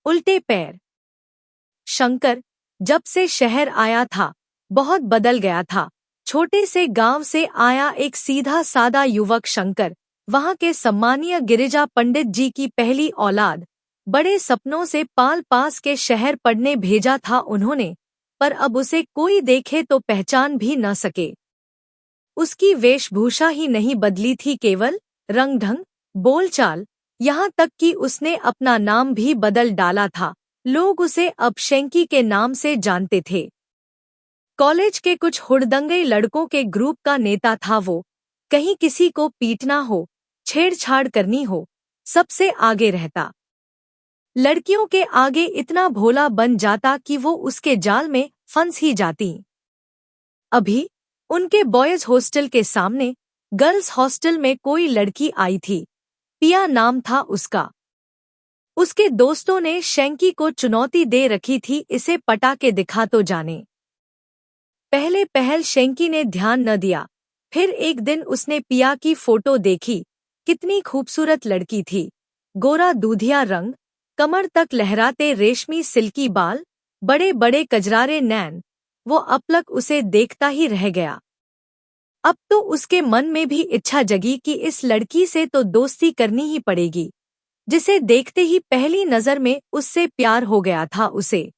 उल्टे पैर। शंकर जब से शहर आया था बहुत बदल गया था। छोटे से गांव से आया एक सीधा सादा युवक शंकर, वहां के सम्मानीय गिरिजा पंडित जी की पहली औलाद। बड़े सपनों से पाल पास के शहर पढ़ने भेजा था उन्होंने, पर अब उसे कोई देखे तो पहचान भी न सके। उसकी वेशभूषा ही नहीं बदली थी, केवल रंग ढंग, बोलचाल, यहाँ तक कि उसने अपना नाम भी बदल डाला था। लोग उसे अब शेंकी के नाम से जानते थे। कॉलेज के कुछ हुड़दंगे लड़कों के ग्रुप का नेता था वो। कहीं किसी को पीटना हो, छेड़छाड़ करनी हो, सबसे आगे रहता। लड़कियों के आगे इतना भोला बन जाता कि वो उसके जाल में फंस ही जाती। अभी उनके बॉयज हॉस्टल के सामने गर्ल्स हॉस्टल में कोई लड़की आई थी। पिया नाम था उसका। उसके दोस्तों ने शेंकी को चुनौती दे रखी थी, इसे पटा के दिखा तो जाने। पहले पहल शेंकी ने ध्यान न दिया, फिर एक दिन उसने पिया की फोटो देखी। कितनी खूबसूरत लड़की थी। गोरा दूधिया रंग, कमर तक लहराते रेशमी सिल्की बाल, बड़े बड़े कजरारे नैन। वो अपलक उसे देखता ही रह गया। अब तो उसके मन में भी इच्छा जगी कि इस लड़की से तो दोस्ती करनी ही पड़ेगी, जिसे देखते ही पहली नजर में उससे प्यार हो गया था उसे।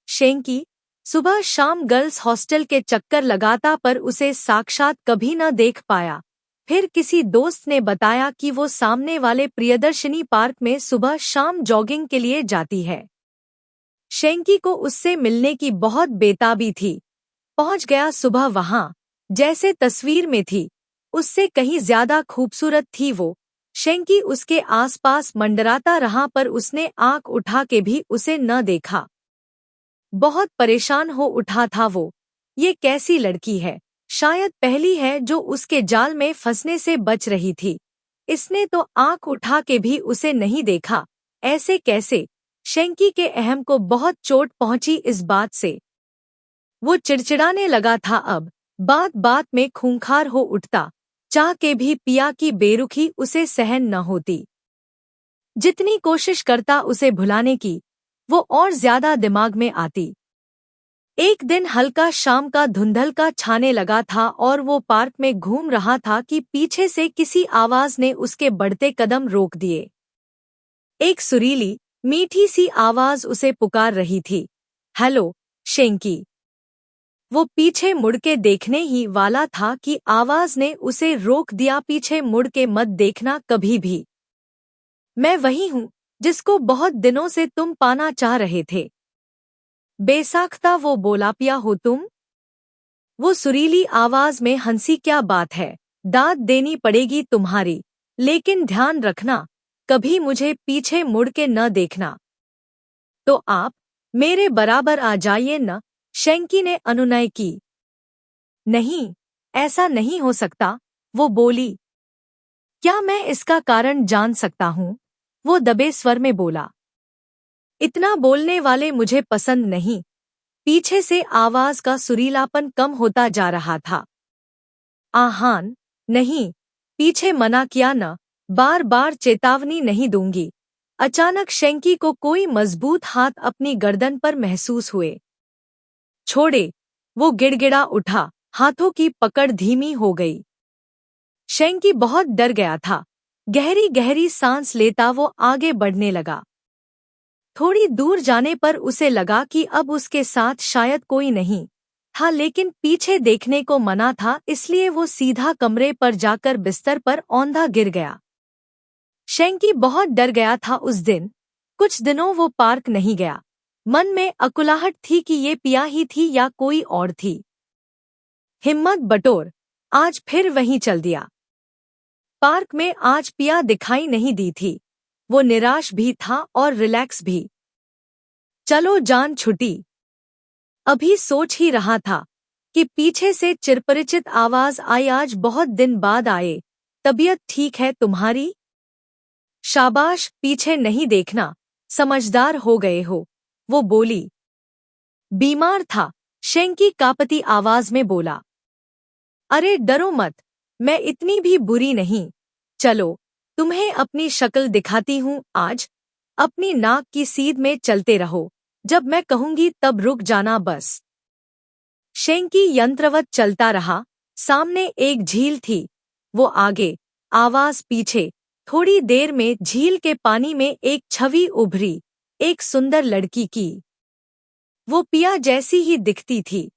शेंकी सुबह शाम गर्ल्स हॉस्टल के चक्कर लगाता, पर उसे साक्षात कभी न देख पाया। फिर किसी दोस्त ने बताया कि वो सामने वाले प्रियदर्शनी पार्क में सुबह शाम जॉगिंग के लिए जाती है। शेंकी को उससे मिलने की बहुत बेताबी थी। पहुंच गया सुबह वहां, जैसे तस्वीर में थी, उससे कहीं ज्यादा खूबसूरत थी वो। शेंकी उसके आसपास मंडराता रहा, पर उसने आंख उठा के भी उसे न देखा। बहुत परेशान हो उठा था वो। ये कैसी लड़की है, शायद पहली है जो उसके जाल में फंसने से बच रही थी। इसने तो आंख उठा के भी उसे नहीं देखा, ऐसे कैसे? शेंकी के अहम को बहुत चोट पहुंची इस बात से। वो चिड़चिड़ाने लगा था अब, बात बात में खूंखार हो उठता। चाह के भी पिया की बेरुखी उसे सहन न होती। जितनी कोशिश करता उसे भुलाने की, वो और ज्यादा दिमाग में आती। एक दिन हल्का शाम का धुंधलका छाने लगा था और वो पार्क में घूम रहा था कि पीछे से किसी आवाज ने उसके बढ़ते कदम रोक दिए। एक सुरीली, मीठी सी आवाज उसे पुकार रही थी, हेलो शेंकी। वो पीछे मुड़ के देखने ही वाला था कि आवाज ने उसे रोक दिया। पीछे मुड़ के मत देखना कभी भी। मैं वही हूँ जिसको बहुत दिनों से तुम पाना चाह रहे थे। बेसाख्ता वो बोला, पिया हो तुम? वो सुरीली आवाज में हंसी, क्या बात है, दाद देनी पड़ेगी तुम्हारी, लेकिन ध्यान रखना कभी मुझे पीछे मुड़ के न देखना। तो आप मेरे बराबर आ जाइए न, शेंकी ने अनुनय की। नहीं, ऐसा नहीं हो सकता, वो बोली। क्या मैं इसका कारण जान सकता हूँ? वो दबे स्वर में बोला। इतना बोलने वाले मुझे पसंद नहीं। पीछे से आवाज का सुरीलापन कम होता जा रहा था। आहान, नहीं, पीछे मना किया न, बार बार चेतावनी नहीं दूंगी। अचानक शेंकी को कोई मजबूत हाथ अपनी गर्दन पर महसूस हुए। छोड़े, वो गिड़गिड़ा उठा, हाथों की पकड़ धीमी हो गई। शेंकी बहुत डर गया था। गहरी गहरी सांस लेता वो आगे बढ़ने लगा। थोड़ी दूर जाने पर उसे लगा कि अब उसके साथ शायद कोई नहीं था, लेकिन पीछे देखने को मना था, इसलिए वो सीधा कमरे पर जाकर बिस्तर पर औंधा गिर गया। शेंकी बहुत डर गया था उस दिन। कुछ दिनों वो पार्क नहीं गया। मन में अकुलाहट थी कि ये पिया ही थी या कोई और थी। हिम्मत बटोर, आज फिर वहीं चल दिया। पार्क में आज पिया दिखाई नहीं दी थी। वो निराश भी था और रिलैक्स भी। चलो जान छुटी। अभी सोच ही रहा था कि पीछे से चिरपरिचित आवाज आई, आज बहुत दिन बाद आए, तबीयत ठीक है तुम्हारी? शाबाश, पीछे नहीं देखना, समझदार हो गए हो, वो बोली। बीमार था, शेंकी कांपती आवाज में बोला। अरे डरो मत, मैं इतनी भी बुरी नहीं। चलो तुम्हें अपनी शक्ल दिखाती हूँ आज। अपनी नाक की सीध में चलते रहो, जब मैं कहूंगी तब रुक जाना बस। शेंकी यंत्रवत चलता रहा। सामने एक झील थी, वो आगे, आवाज पीछे। थोड़ी देर में झील के पानी में एक छवि उभरी, एक सुंदर लड़की की। वो पिया जैसी ही दिखती थी।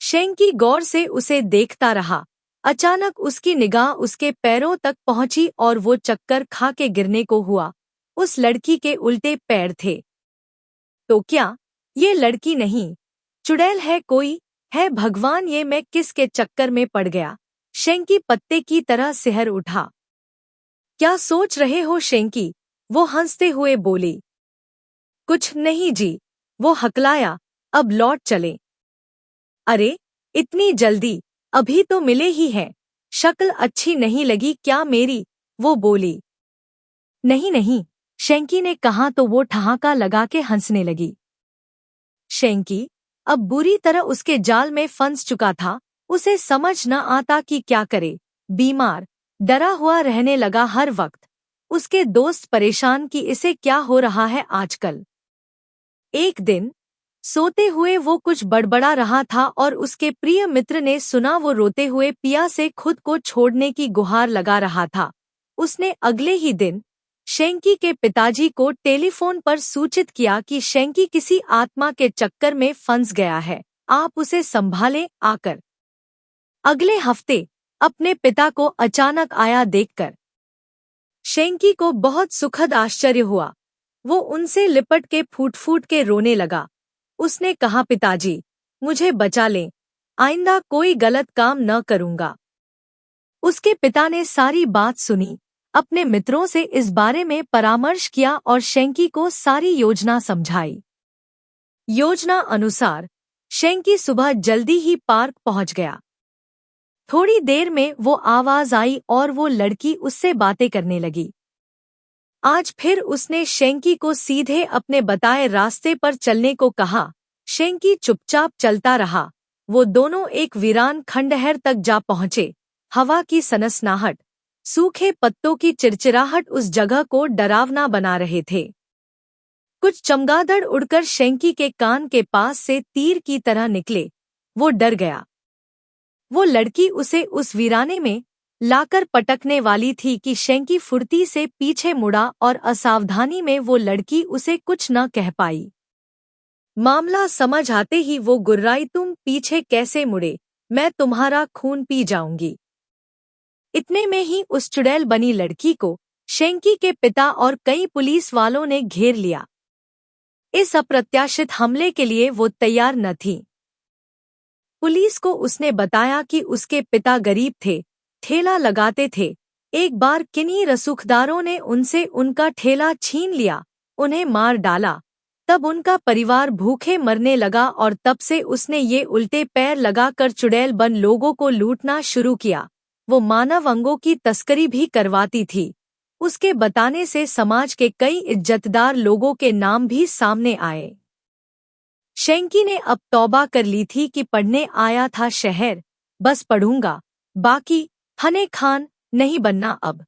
शेंकी गौर से उसे देखता रहा। अचानक उसकी निगाह उसके पैरों तक पहुंची और वो चक्कर खा के गिरने को हुआ। उस लड़की के उल्टे पैर थे। तो क्या ये लड़की नहीं, चुड़ैल है कोई? है भगवान, ये मैं किसके चक्कर में पड़ गया? शेंकी पत्ते की तरह सिहर उठा। क्या सोच रहे हो शेंकी? वो हंसते हुए बोली। कुछ नहीं जी, वो हकलाया। अब लौट चले। अरे इतनी जल्दी, अभी तो मिले ही हैं। शक्ल अच्छी नहीं लगी क्या मेरी? वो बोली। नहीं नहीं, शेंकी ने कहा तो वो ठहाका लगा के हंसने लगी। शेंकी अब बुरी तरह उसके जाल में फंस चुका था। उसे समझ न आता कि क्या करे। बीमार, डरा हुआ रहने लगा हर वक्त। उसके दोस्त परेशान कि इसे क्या हो रहा है आजकल। एक दिन सोते हुए वो कुछ बड़बड़ा रहा था और उसके प्रिय मित्र ने सुना वो रोते हुए पिया से खुद को छोड़ने की गुहार लगा रहा था। उसने अगले ही दिन शेंकी के पिताजी को टेलीफोन पर सूचित किया कि शेंकी किसी आत्मा के चक्कर में फंस गया है, आप उसे संभालें आकर। अगले हफ्ते अपने पिता को अचानक आया देखकर शेंकी को बहुत सुखद आश्चर्य हुआ। वो उनसे लिपट के फूट फूट के रोने लगा। उसने कहा, पिताजी मुझे बचा लें, आइंदा कोई गलत काम न करूंगा। उसके पिता ने सारी बात सुनी, अपने मित्रों से इस बारे में परामर्श किया और शेंकी को सारी योजना समझाई। योजना अनुसार शेंकी सुबह जल्दी ही पार्क पहुंच गया। थोड़ी देर में वो आवाज आई और वो लड़की उससे बातें करने लगी। आज फिर उसने शेंकी को सीधे अपने बताए रास्ते पर चलने को कहा। शेंकी चुपचाप चलता रहा। वो दोनों एक वीरान खंडहर तक जा पहुंचे। हवा की सनसनाहट, सूखे पत्तों की चिरचिराहट उस जगह को डरावना बना रहे थे। कुछ चमगादड़ उड़कर शेंकी के कान के पास से तीर की तरह निकले। वो डर गया। वो लड़की उसे उस वीराने में लाकर पटकने वाली थी कि शेंकी फुर्ती से पीछे मुड़ा और असावधानी में वो लड़की उसे कुछ न कह पाई। मामला समझ आते ही वो गुर्राई, तुम पीछे कैसे मुड़े? मैं तुम्हारा खून पी जाऊंगी। इतने में ही उस चुड़ैल बनी लड़की को शेंकी के पिता और कई पुलिस वालों ने घेर लिया। इस अप्रत्याशित हमले के लिए वो तैयार न थी। पुलिस को उसने बताया कि उसके पिता गरीब थे, ठेला लगाते थे। एक बार किन्हीं रसूखदारों ने उनसे उनका ठेला छीन लिया, उन्हें मार डाला। तब उनका परिवार भूखे मरने लगा और तब से उसने ये उल्टे पैर लगाकर चुड़ैल बन लोगों को लूटना शुरू किया। वो मानव अंगों की तस्करी भी करवाती थी। उसके बताने से समाज के कई इज्जतदार लोगों के नाम भी सामने आए। शेंकी ने अब तौबा कर ली थी कि पढ़ने आया था शहर, बस पढ़ूंगा, बाकी हने खान नहीं बनना अब।